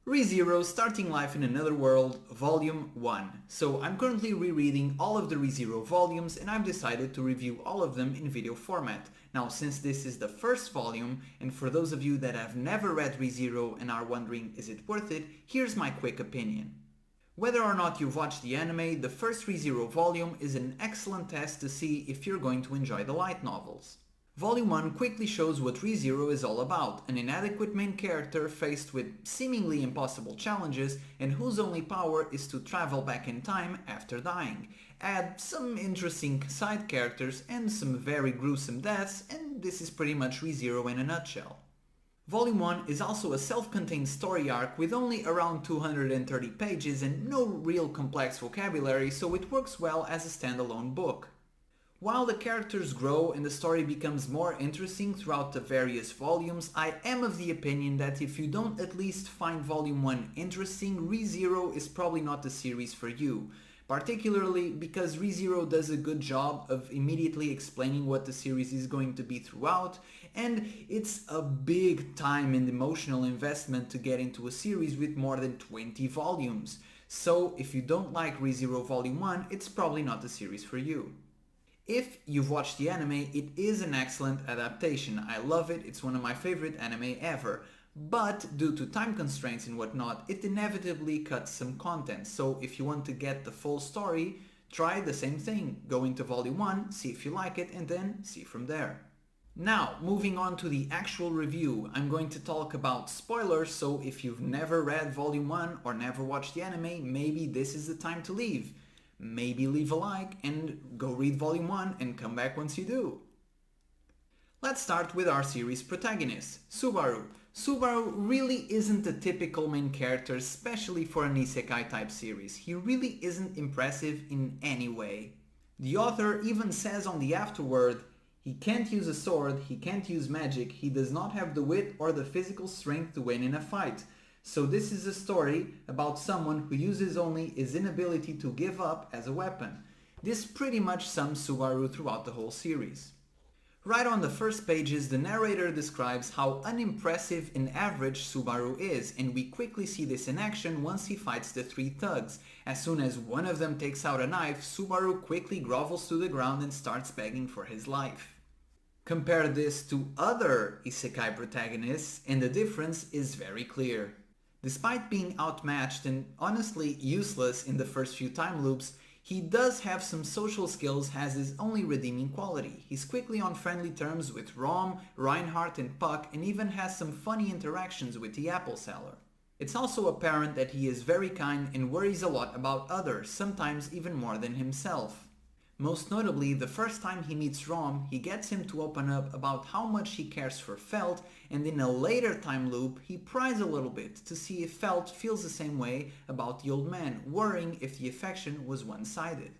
ReZero Starting Life in Another World, Volume 1. So I'm currently rereading all of the ReZero volumes and I've decided to review all of them in video format. Now since this is the first volume, and for those of you that have never read ReZero and are wondering is it worth it, here's my quick opinion. Whether or not you've watched the anime, the first ReZero volume is an excellent test to see if you're going to enjoy the light novels. Volume 1 quickly shows what ReZero is all about, an inadequate main character faced with seemingly impossible challenges and whose only power is to travel back in time after dying. Add some interesting side characters and some very gruesome deaths and this is pretty much ReZero in a nutshell. Volume 1 is also a self-contained story arc with only around 230 pages and no real complex vocabulary, so it works well as a standalone book. While the characters grow and the story becomes more interesting throughout the various volumes, I am of the opinion that if you don't at least find Volume 1 interesting, ReZero is probably not the series for you. Particularly because ReZero does a good job of immediately explaining what the series is going to be throughout, and it's a big time and emotional investment to get into a series with more than 20 volumes. So if you don't like ReZero Volume 1, it's probably not the series for you. If you've watched the anime, it is an excellent adaptation. I love it, it's one of my favorite anime ever. But due to time constraints and whatnot, it inevitably cuts some content. So if you want to get the full story, try the same thing. Go into Volume 1, see if you like it, and then see from there. Now, moving on to the actual review, I'm going to talk about spoilers, so if you've never read Volume 1 or never watched the anime, maybe this is the time to leave. Maybe leave a like and go read Volume 1 and come back once you do. Let's start with our series protagonist, Subaru. Subaru really isn't a typical main character, especially for an isekai type series. He really isn't impressive in any way. The author even says on the afterword, he can't use a sword, he can't use magic, he does not have the wit or the physical strength to win in a fight. So this is a story about someone who uses only his inability to give up as a weapon. This pretty much sums Subaru throughout the whole series. Right on the first pages, the narrator describes how unimpressive and average Subaru is, and we quickly see this in action once he fights the three thugs. As soon as one of them takes out a knife, Subaru quickly grovels to the ground and starts begging for his life. Compare this to other isekai protagonists and the difference is very clear. Despite being outmatched and honestly useless in the first few time loops, he does have some social skills as his only redeeming quality. He's quickly on friendly terms with Rom, Reinhard and Puck and even has some funny interactions with the apple seller. It's also apparent that he is very kind and worries a lot about others, sometimes even more than himself. Most notably, the first time he meets Rom, he gets him to open up about how much he cares for Felt, and in a later time loop, he pries a little bit to see if Felt feels the same way about the old man, worrying if the affection was one-sided.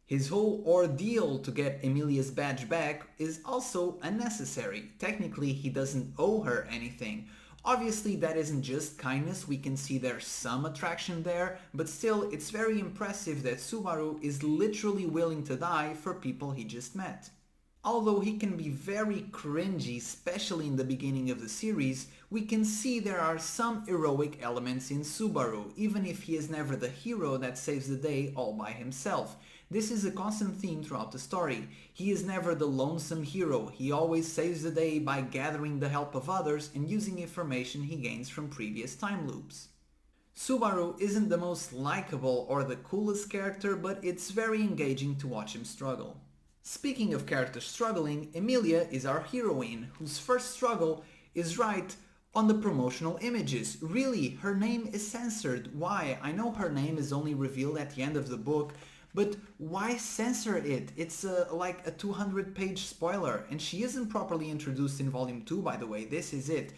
His whole ordeal to get Emilia's badge back is also unnecessary. Technically, he doesn't owe her anything. Obviously, that isn't just kindness, we can see there's some attraction there, but still, it's very impressive that Subaru is literally willing to die for people he just met. Although he can be very cringy, especially in the beginning of the series, we can see there are some heroic elements in Subaru, even if he is never the hero that saves the day all by himself. This is a constant theme throughout the story. He is never the lonesome hero, he always saves the day by gathering the help of others and using information he gains from previous time loops. Subaru isn't the most likable or the coolest character, but it's very engaging to watch him struggle. Speaking of characters struggling, Emilia is our heroine, whose first struggle is right on the promotional images. Really, her name is censored. Why? I know her name is only revealed at the end of the book, but why censor it? It's like a 200-page spoiler, and she isn't properly introduced in Volume 2, by the way, this is it.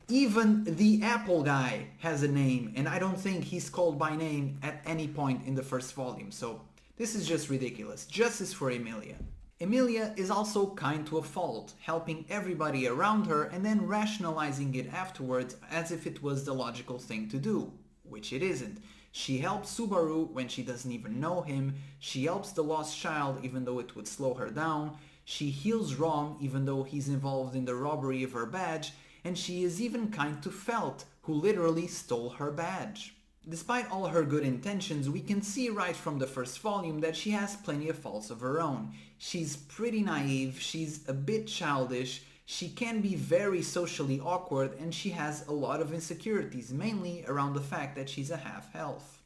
Even the Apple guy has a name, and I don't think he's called by name at any point in the first volume, so this is just ridiculous. Justice for Emilia. Emilia is also kind to a fault, helping everybody around her and then rationalizing it afterwards as if it was the logical thing to do, which it isn't. She helps Subaru when she doesn't even know him, she helps the lost child even though it would slow her down, she heals Rom even though he's involved in the robbery of her badge, and she is even kind to Felt, who literally stole her badge. Despite all her good intentions, we can see right from the first volume that she has plenty of faults of her own. She's pretty naive, she's a bit childish, she can be very socially awkward, and she has a lot of insecurities, mainly around the fact that she's a half-elf.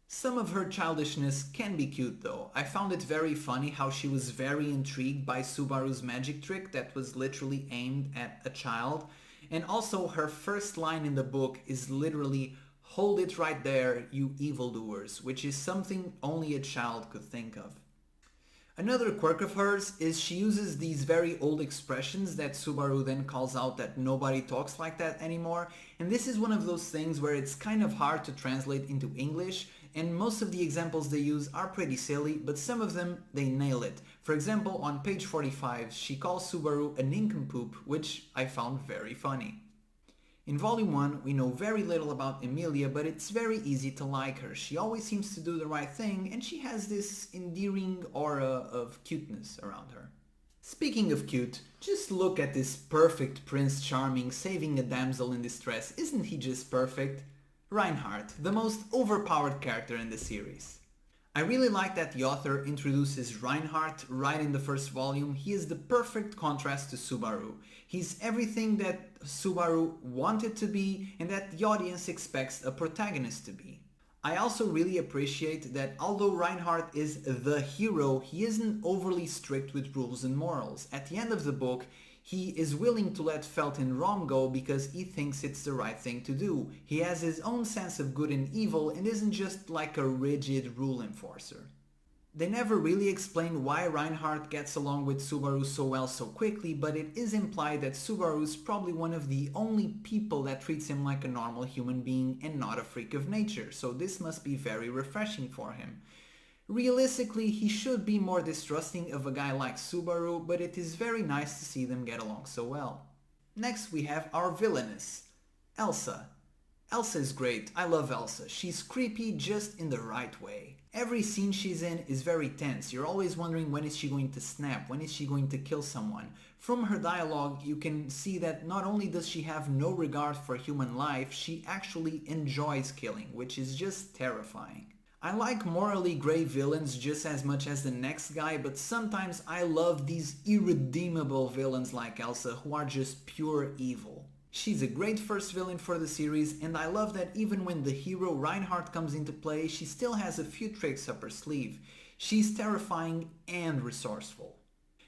Some of her childishness can be cute though. I found it very funny how she was very intrigued by Subaru's magic trick that was literally aimed at a child, and also her first line in the book is literally "Hold it right there, you evildoers," which is something only a child could think of. Another quirk of hers is she uses these very old expressions that Subaru then calls out that nobody talks like that anymore, and this is one of those things where it's kind of hard to translate into English, and most of the examples they use are pretty silly, but some of them, they nail it. For example, on page 45, she calls Subaru a nincompoop, which I found very funny. In Volume 1, we know very little about Emilia, but it's very easy to like her. She always seems to do the right thing, and she has this endearing aura of cuteness around her. Speaking of cute, just look at this perfect Prince Charming saving a damsel in distress. Isn't he just perfect? Reinhard, the most overpowered character in the series. I really like that the author introduces Reinhard right in the first volume. He is the perfect contrast to Subaru. He's everything that Subaru wanted to be and that the audience expects a protagonist to be. I also really appreciate that although Reinhard is the hero, he isn't overly strict with rules and morals. At the end of the book, he is willing to let Felt and Rom go because he thinks it's the right thing to do. He has his own sense of good and evil and isn't just like a rigid rule enforcer. They never really explain why Reinhard gets along with Subaru so well so quickly, but it is implied that Subaru is probably one of the only people that treats him like a normal human being and not a freak of nature, so this must be very refreshing for him. Realistically, he should be more distrusting of a guy like Subaru, but it is very nice to see them get along so well. Next we have our villainess, Elsa. Elsa is great, I love Elsa. She's creepy just in the right way. Every scene she's in is very tense. You're always wondering when is she going to snap, when is she going to kill someone. From her dialogue you can see that not only does she have no regard for human life, she actually enjoys killing, which is just terrifying. I like morally grey villains just as much as the next guy, but sometimes I love these irredeemable villains like Elsa who are just pure evil. She's a great first villain for the series, and I love that even when the hero Reinhard comes into play, she still has a few tricks up her sleeve. She's terrifying and resourceful.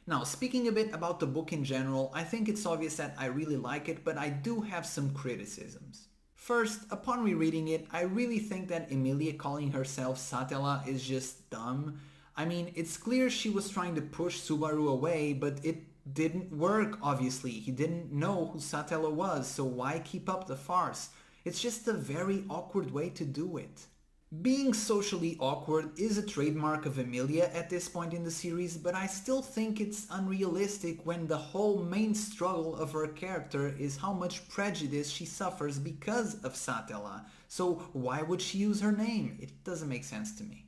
Now, speaking a bit about the book in general, I think it's obvious that I really like it, but I do have some criticisms. First, upon rereading it, I really think that Emilia calling herself Satella is just dumb. I mean, it's clear she was trying to push Subaru away, but it didn't work, obviously. He didn't know who Satella was, so why keep up the farce? It's just a very awkward way to do it. Being socially awkward is a trademark of Emilia at this point in the series, but I still think it's unrealistic when the whole main struggle of her character is how much prejudice she suffers because of Satella. So why would she use her name? It doesn't make sense to me.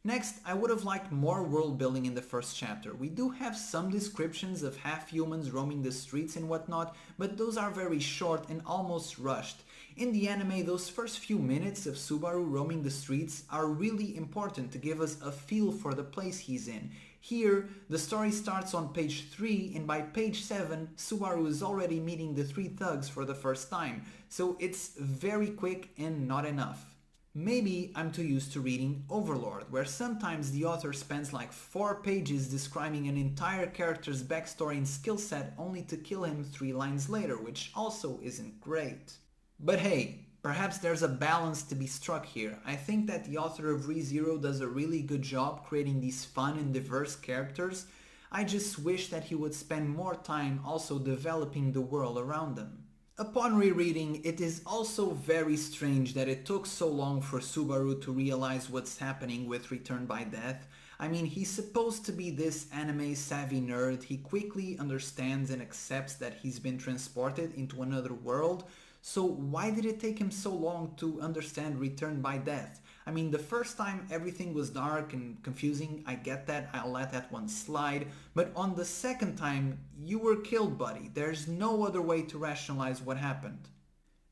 Next, I would have liked more world building in the first chapter. We do have some descriptions of half-humans roaming the streets and whatnot, but those are very short and almost rushed. In the anime, those first few minutes of Subaru roaming the streets are really important to give us a feel for the place he's in. Here, the story starts on page 3 and by page 7, Subaru is already meeting the 3 thugs for the first time, so it's very quick and not enough. Maybe I'm too used to reading Overlord, where sometimes the author spends like 4 pages describing an entire character's backstory and skill set only to kill him 3 lines later, which also isn't great. But hey, perhaps there's a balance to be struck here. I think that the author of ReZero does a really good job creating these fun and diverse characters. I just wish that he would spend more time also developing the world around them. Upon rereading, it is also very strange that it took so long for Subaru to realize what's happening with Return by Death. I mean, he's supposed to be this anime-savvy nerd. He quickly understands and accepts that he's been transported into another world. So why did it take him so long to understand Return by Death? I mean, the first time everything was dark and confusing, I get that, I'll let that one slide. But on the second time, you were killed, buddy. There's no other way to rationalize what happened.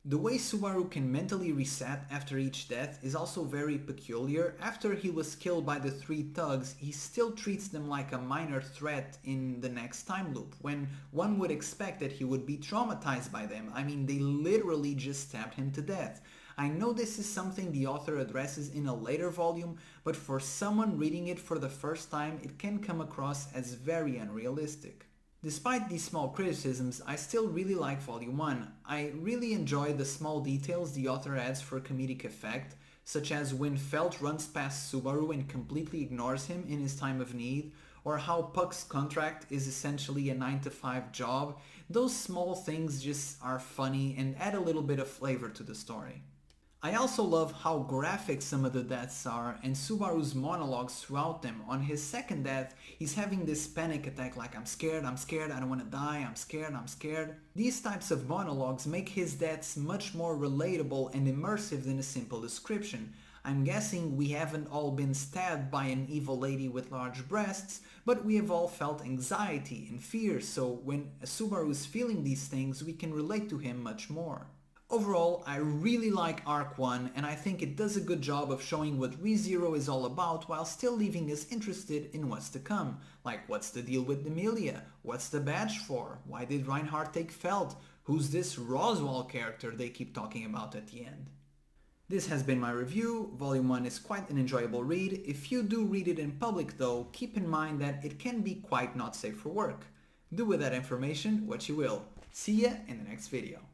The way Subaru can mentally reset after each death is also very peculiar. After he was killed by the three thugs, he still treats them like a minor threat in the next time loop, when one would expect that he would be traumatized by them. I mean, they literally just stabbed him to death. I know this is something the author addresses in a later volume, but for someone reading it for the first time, it can come across as very unrealistic. Despite these small criticisms, I still really like Volume 1. I really enjoy the small details the author adds for comedic effect, such as when Felt runs past Subaru and completely ignores him in his time of need, or how Puck's contract is essentially a 9-to-5 job. Those small things just are funny and add a little bit of flavor to the story. I also love how graphic some of the deaths are and Subaru's monologues throughout them. On his second death, he's having this panic attack like I'm scared, I don't want to die, I'm scared. These types of monologues make his deaths much more relatable and immersive than a simple description. I'm guessing we haven't all been stabbed by an evil lady with large breasts, but we have all felt anxiety and fear, so when Subaru is feeling these things, we can relate to him much more. Overall, I really like Arc 1 and I think it does a good job of showing what ReZero is all about while still leaving us interested in what's to come. Like, what's the deal with Emilia? What's the badge for? Why did Reinhard take Felt? Who's this Roswell character they keep talking about at the end? This has been my review. Volume 1 is quite an enjoyable read. If you do read it in public though, keep in mind that it can be quite not safe for work. Do with that information what you will. See ya in the next video.